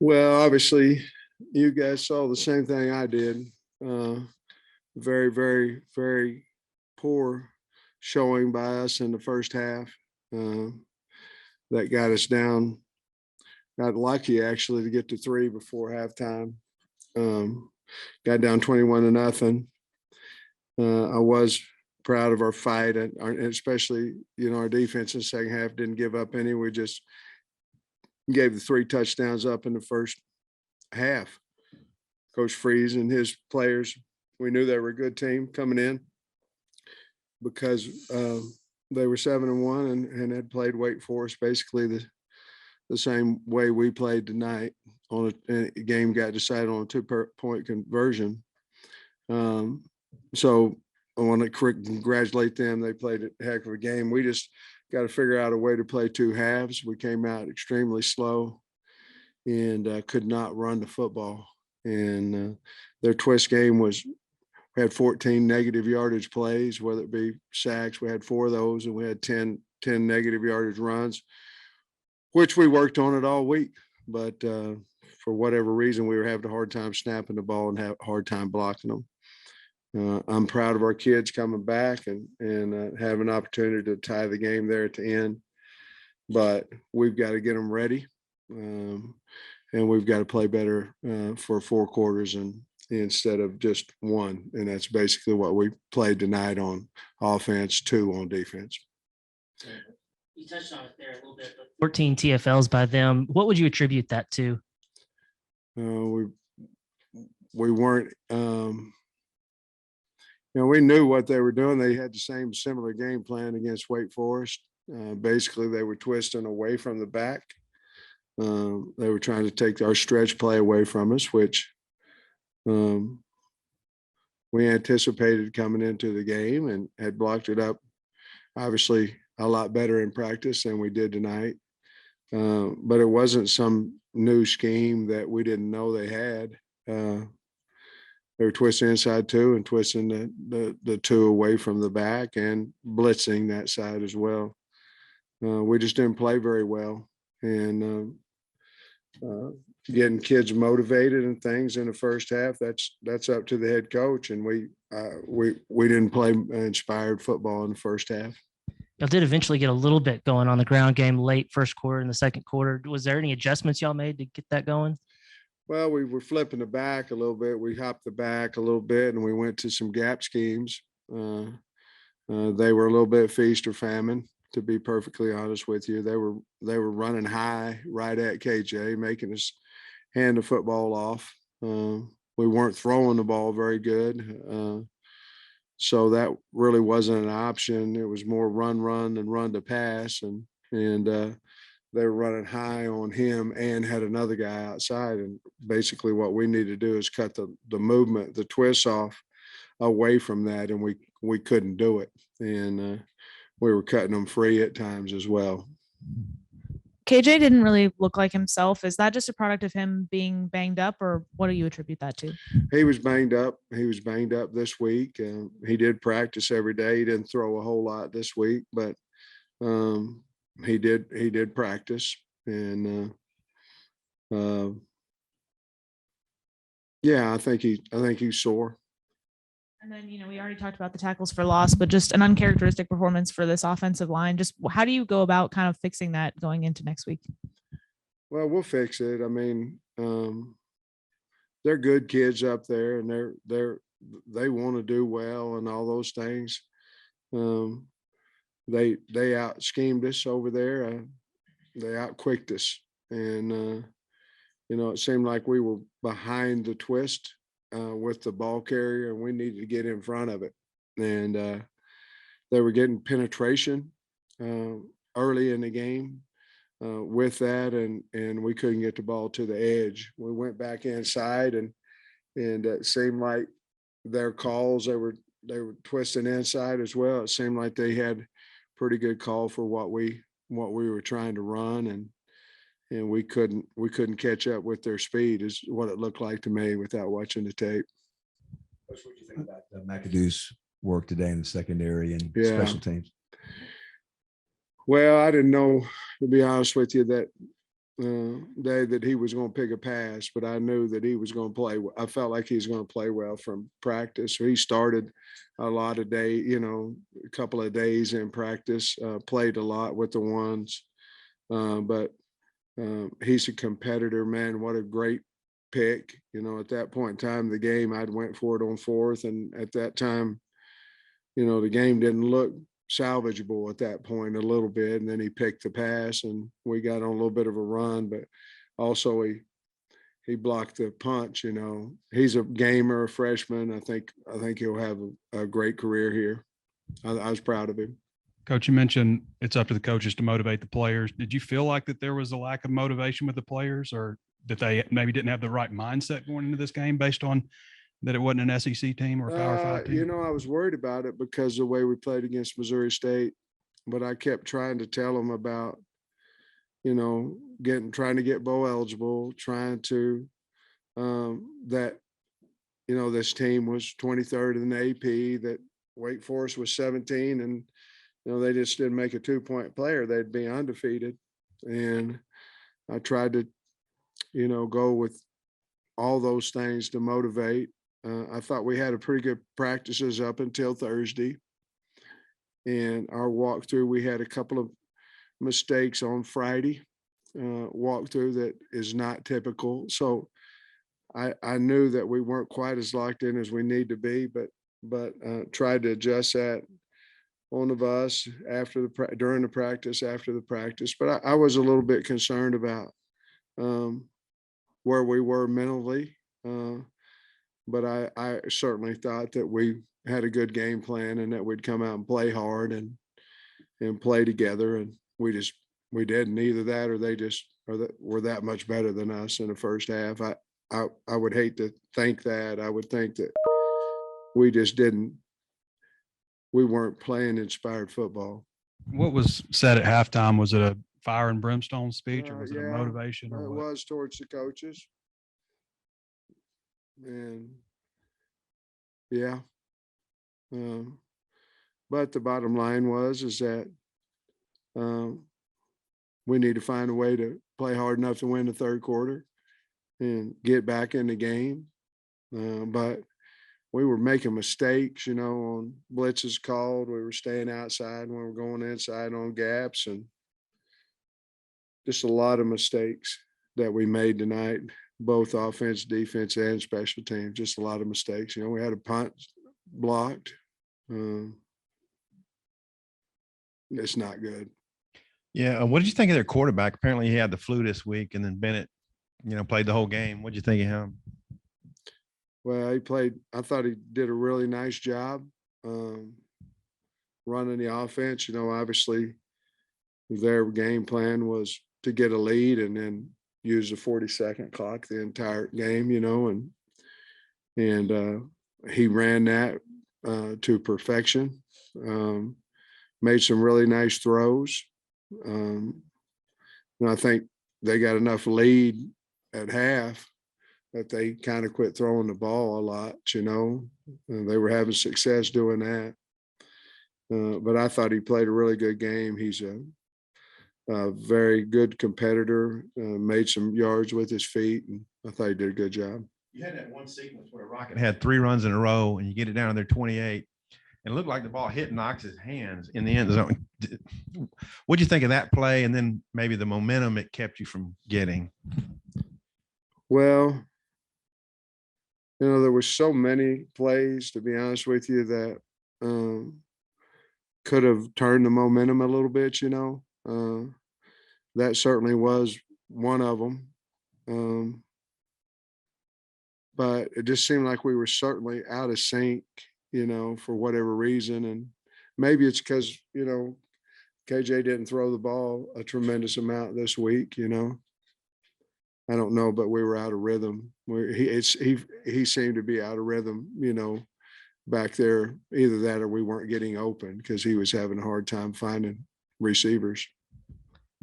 Well, obviously, you guys saw the same thing I did. Uh, Very, very, very poor showing by us in the first half. Uh, that got us down. Got lucky actually to get to three before halftime. Um, got down 21-0. I was proud of our fight, and especially our defense in the second half didn't give up any. We just gave the three touchdowns up in the first half. Coach Freeze and his players, we knew they were a good team coming in because they were 7-1 and had played Wake Forest basically the same way we played tonight. A game got decided on a 2-point conversion. So I want to congratulate them. They played a heck of a game. We just got to figure out a way to play two halves. We came out extremely slow and could not run the football. And their twist game had 14 negative yardage plays, whether it be sacks. We had 4 of those, and we had 10 negative yardage runs, which we worked on it all week. But for whatever reason, we were having a hard time snapping the ball and have a hard time blocking them. I'm proud of our kids coming back and have an opportunity to tie the game there at the end. But we've got to get them ready, and we've got to play better for 4 quarters instead of just one. And that's basically what we played tonight on offense, 2 on defense. You touched on it there a little bit, but 14 TFLs by them. What would you attribute that to? We weren't. We knew what they were doing. They had the same similar game plan against Wake Forest. Basically, they were twisting away from the back. They were trying to take our stretch play away from us, which we anticipated coming into the game and had blocked it up, obviously, a lot better in practice than we did tonight. But it wasn't some new scheme that we didn't know they had. They were twisting inside 2 and twisting the 2 away from the back and blitzing that side as well. We just didn't play very well, and getting kids motivated and things in the first half, that's up to the head coach. And we didn't play inspired football in the first half. Y'all did eventually get a little bit going on the ground game late first quarter and the second quarter. Was there any adjustments y'all made to get that going? Well, we were flipping the back a little bit. We hopped the back a little bit, and we went to some gap schemes. They were a little bit feast or famine, to be perfectly honest with you. They were running high right at KJ, making us hand the football off. We weren't throwing the ball very good. So that really wasn't an option. It was more run and run to pass. And they were running high on him and had another guy outside. And basically what we need to do is cut the movement, the twists off away from that. And we couldn't do it. And we were cutting them free at times as well. KJ didn't really look like himself. Is that just a product of him being banged up, or what do you attribute that to? He was banged up. He was banged up this week. He did practice every day. He didn't throw a whole lot this week, but he did practice. And yeah, I think he's sore. And then, we already talked about the tackles for loss, but just an uncharacteristic performance for this offensive line. Just how do you go about kind of fixing that going into next week? Well, we'll fix it. I mean, they're good kids up there, and they want to do well and all those things. They out schemed us over there. They out quicked us, and it seemed like we were behind the twist with the ball carrier, and we needed to get in front of it. And they were getting penetration early in the game with that, and we couldn't get the ball to the edge. We went back inside, and it seemed like their calls, they were twisting inside as well. It seemed like they had pretty good call for what we were trying to run, and we couldn't catch up with their speed is what it looked like to me without watching the tape. What do you think about McAdoo's work today in the secondary and special teams? Well, I didn't know, to be honest with you, that day that he was going to pick a pass, but I knew that he was going to play. I felt like he was going to play well from practice. So he started a lot of a couple of days in practice, played a lot with the ones. But he's a competitor, man. What a great pick. At that point in time of the game, I'd went for it on fourth. And at that time, the game didn't look salvageable at that point a little bit. And then he picked the pass and we got on a little bit of a run, but also he blocked the punch. He's a gamer, a freshman. I think he'll have a great career here. I was proud of him. Coach, you mentioned it's up to the coaches to motivate the players. Did you feel like that there was a lack of motivation with the players, or that they maybe didn't have the right mindset going into this game based on that it wasn't an SEC team or a Power 5 team? I was worried about it because of the way we played against Missouri State, but I kept trying to tell them about, trying to get bowl eligible, trying to, that, this team was 23rd in the AP, that Wake Forest was 17, and, they just didn't make a 2-point player. They'd be undefeated. And I tried to, go with all those things to motivate. I thought we had a pretty good practices up until Thursday. And our walkthrough, we had a couple of mistakes on Friday walkthrough that is not typical. So I knew that we weren't quite as locked in as we need to be, but tried to adjust that on the bus during the practice, after the practice. But I was a little bit concerned about where we were mentally. But I certainly thought that we had a good game plan and that we'd come out and play hard and play together. And we didn't. Either that or they just were that much better than us in the first half. I would hate to think that. I would think that we weren't playing inspired football. What was said at halftime? Was it a fire and brimstone speech, or was it a Yeah, motivation? Or it what? was towards the coaches. And yeah. But the bottom line is that we need to find a way to play hard enough to win the third quarter and get back in the game. But we were making mistakes, on blitzes called. We were staying outside when we were going inside on gaps, and just a lot of mistakes that we made tonight, both offense, defense, and special teams. Just a lot of mistakes. We had a punt blocked. It's not good. Yeah. What did you think of their quarterback? Apparently he had the flu this week, and then Bennett, played the whole game. What did you think of him? Well, I thought he did a really nice job running the offense. Obviously their game plan was to get a lead and then use the 40-second clock the entire game, and he ran that to perfection. Made some really nice throws. I think they got enough lead at half that they kind of quit throwing the ball a lot, and they were having success doing that. But I thought he played a really good game. He's a very good competitor, made some yards with his feet, and I thought he did a good job. You had that one sequence where Rocket had 3 runs in a row, and you get it down to their 28, and it looked like the ball hit Knox's hands in the end zone. What'd you think of that play, and then maybe the momentum it kept you from getting? Well, there were so many plays, to be honest with you, that could have turned the momentum a little bit, that certainly was one of them. But it just seemed like we were certainly out of sync, for whatever reason. And maybe it's because, KJ didn't throw the ball a tremendous amount this week, I don't know, but we were out of rhythm. He seemed to be out of rhythm, back there. Either that or we weren't getting open because he was having a hard time finding receivers.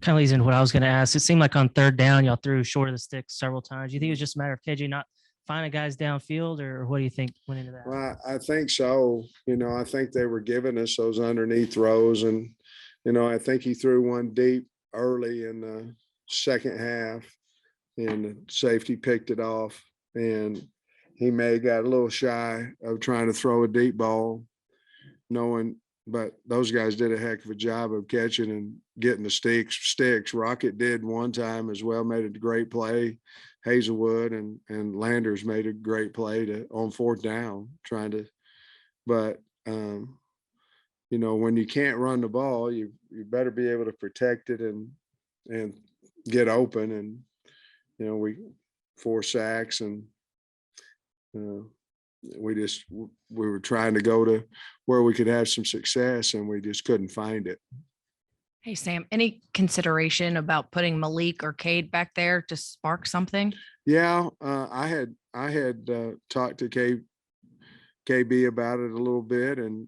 Kind of leads into what I was going to ask. It seemed like on third down, y'all threw short of the stick several times. Do you think it was just a matter of KJ not finding guys downfield, or what do you think went into that? Well, I think so. I think they were giving us those underneath throws, and I think he threw one deep early in second half, and the safety picked it off, and he may have got a little shy of trying to throw a deep ball, knowing, but those guys did a heck of a job of catching and getting the sticks. Rocket did one time as well, made a great play. Hazelwood and Landers made a great play on fourth down, trying to, but you know, when you can't run the ball, you better be able to protect it and get open. And, you know, 4 sacks, and we were trying to go to where we could have some success, and we just couldn't find it. Hey, Sam, any consideration about putting Malik or Cade back there to spark something? Yeah, I had talked to KB about it a little bit, and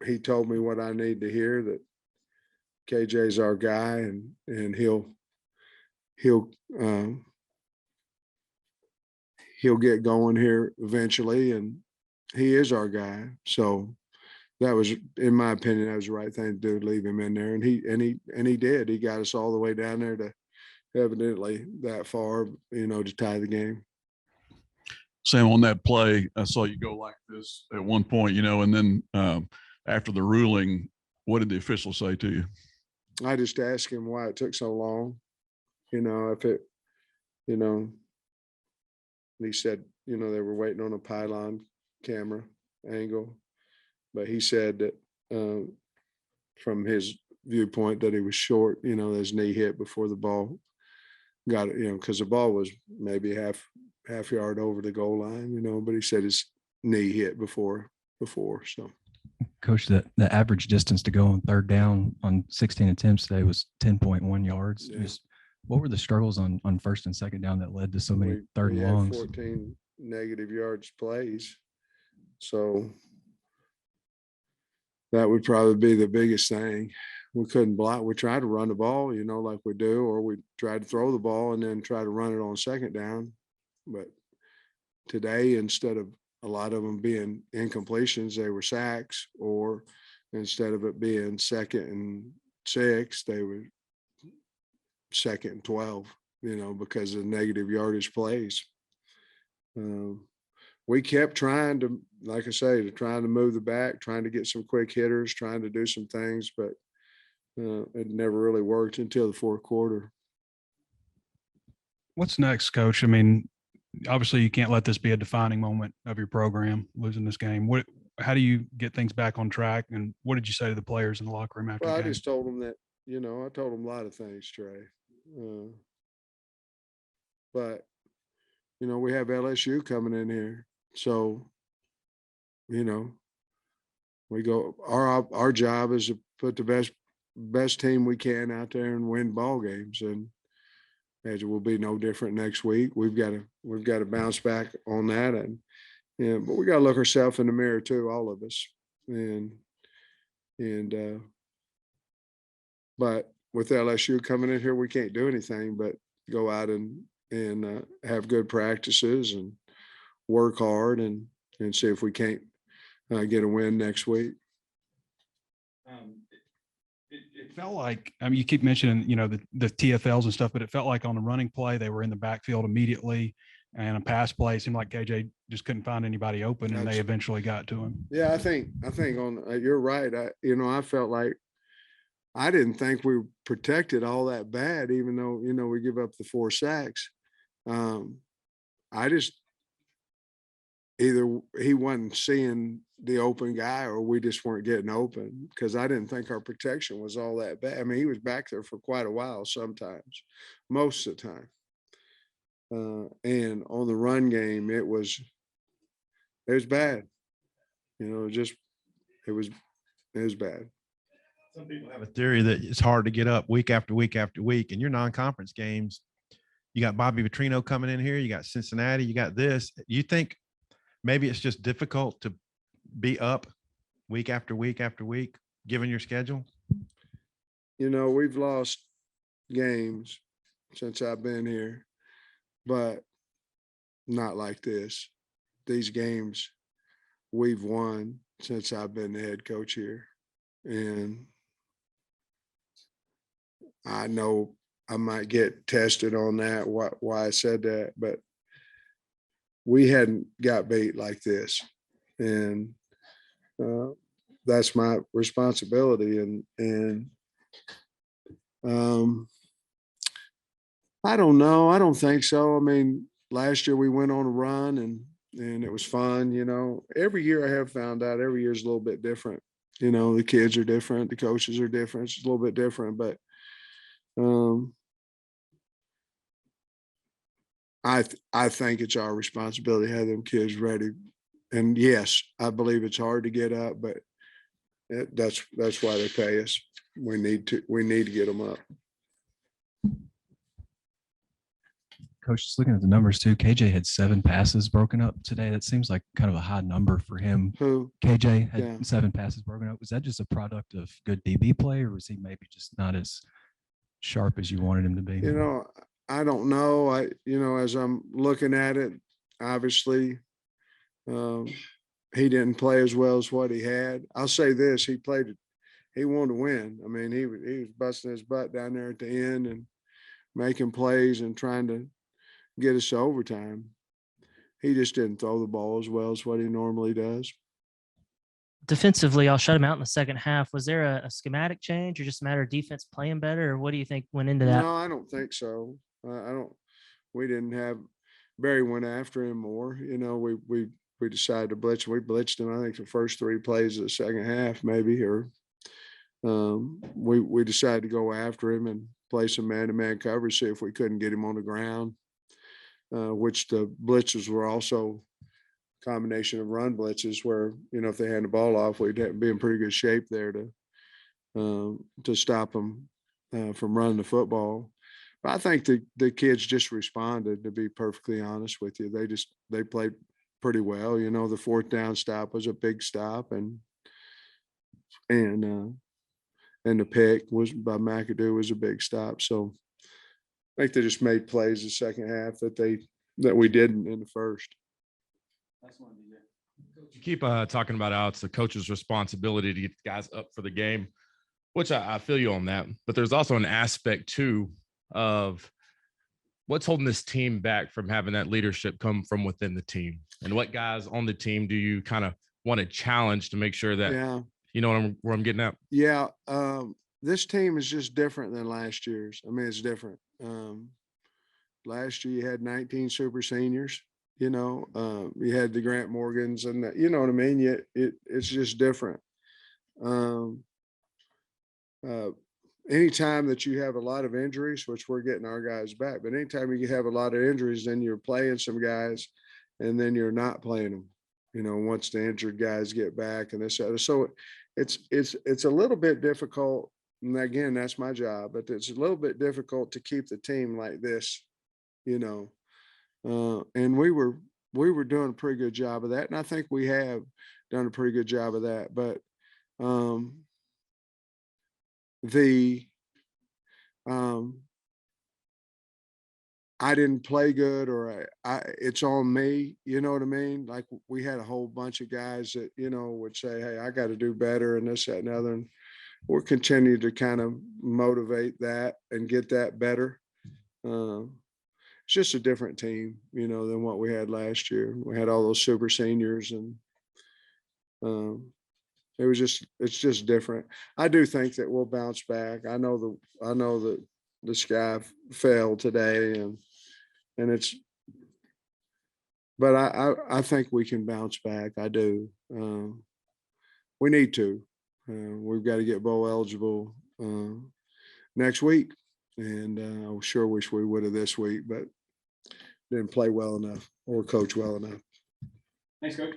he told me what I need to hear, that KJ's our guy, and he'll get going here eventually, and he is our guy. So that was, in my opinion, that was the right thing to do, to leave him in there. And he did. He got us all the way down there to evidently that far, you know, to tie the game. Sam, on that play, I saw you go like this at one point, you know, and then after the ruling, what did the official say to you? I just asked him why it took so long. You know, if it, you know, he said, you know, they were waiting on a pylon camera angle, but he said that from his viewpoint that he was short, you know, his knee hit before the ball got it, you know, because the ball was maybe half yard over the goal line, you know, but he said his knee hit before. So. Coach, the average distance to go on third down on 16 attempts today was 10.1 yards. Yeah. Just what were the struggles on first and second down that led to so many third we and had longs? 14 negative yards plays. So that would probably be the biggest thing. We couldn't block. We tried to run the ball, you know, like we do, or we tried to throw the ball and then try to run it on second down. But today, instead of a lot of them being incompletions, they were sacks, or instead of it being 2nd and 6, they were 2nd and 12, you know, because of negative yardage plays. We kept trying to, like I say, trying to move the back, trying to get some quick hitters, trying to do some things, but it never really worked until the fourth quarter. What's next, Coach? I mean, obviously you can't let this be a defining moment of your program, losing this game. How do you get things back on track? And what did you say to the players in the locker room after Well, the I game? just told them that, you know, I told them a lot of things, Trey. But, you know, we have LSU coming in here. So, you know, we go, our job is to put the best team we can out there and win ball games. And it will be no different next week. We've got to bounce back on that. And but we got to look ourselves in the mirror too, all of us. But with LSU coming in here, we can't do anything but go out and have good practices and work hard and see if we can't get a win next week. It felt like, I mean, you keep mentioning, you know, the TFLs and stuff, but it felt like on the running play, they were in the backfield immediately, and a pass play seemed like KJ just couldn't find anybody open, and they eventually got to him. Yeah, I think on you're right. I felt like I didn't think we protected all that bad, even though, you know, we give up the 4 sacks. I just, either he wasn't seeing the open guy or we just weren't getting open, because I didn't think our protection was all that bad. I mean, he was back there for quite a while sometimes, most of the time. And on the run game, it was bad. You know, it was bad. Some people have a theory that it's hard to get up week after week after week. In your non-conference games, you got Bobby Petrino coming in here, you got Cincinnati, you got this. You think maybe it's just difficult to be up week after week after week, given your schedule? You know, we've lost games since I've been here, but not like this. These games we've won since I've been the head coach here. And I know I might get tested on that, why I said that, but we hadn't got beat like this. And that's my responsibility. And I don't know. I don't think so. I mean, last year we went on a run and it was fun. Every year I have found out every year is a little bit different. The kids are different. The coaches are different. It's a little bit different, but I think it's our responsibility to have them kids ready. And yes, I believe it's hard to get up, but that's why they pay us. We need to get them up. Coach, just looking at the numbers too, KJ had 7 passes broken up today. That seems like kind of a high number for him. Who? KJ had Yeah. 7 passes broken up. Was that just a product of good DB play, or was he maybe just not as sharp as you wanted him to be? I don't know. As I'm looking at it, obviously, he didn't play as well as what he had. I'll say this: he wanted to win. I mean, he was busting his butt down there at the end and making plays and trying to get us to overtime. He just didn't throw the ball as well as what he normally does. Defensively, I'll shut him out in the second half. Was there a schematic change or just a matter of defense playing better? Or what do you think went into that? No, I don't think so. We didn't have, Barry went after him more. We decided to blitz. We blitzed him, I think, the first 3 plays of the second half, maybe, or we decided to go after him and play some man-to-man coverage, see if we couldn't get him on the ground, which the blitzes were also a combination of run blitzes where, if they hand the ball off, we'd be in pretty good shape there to stop them from running the football. But I think the kids just responded, to be perfectly honest with you. They played pretty well. The 4th down stop was a big stop, and the pick was by McAdoo was a big stop. So I think they just made plays the second half that we didn't in the first. You keep talking about how it's the coach's responsibility to get the guys up for the game, which I feel you on that. But there's also an aspect too of what's holding this team back from having that leadership come from within the team, and what guys on the team do you kind of want to challenge to make sure that you know where I'm getting at? Yeah, this team is just different than last year's. I mean, it's different. Last year you had 19 super seniors. You had the Grant Morgans, and you know what I mean. It's just different. Anytime that you have a lot of injuries, which we're getting our guys back, but anytime you have a lot of injuries, then you're playing some guys, and then you're not playing them. Once the injured guys get back and this other. So it's a little bit difficult. And again, that's my job, but it's a little bit difficult to keep the team like this, and we were doing a pretty good job of that. And I think we have done a pretty good job of that, but I didn't play good, or it's on me, you know what I mean? Like, we had a whole bunch of guys that, would say, hey, I got to do better and this, that, and other. And we're continuing to kind of motivate that and get that better. It's just a different team, than what we had last year. We had all those super seniors, and it's just different. I do think that we'll bounce back. I know that the sky fell today, but I think we can bounce back. I do. We need to. We've got to get bowl eligible next week, and I sure wish we would have this week, but didn't play well enough or coach well enough. Thanks, Coach.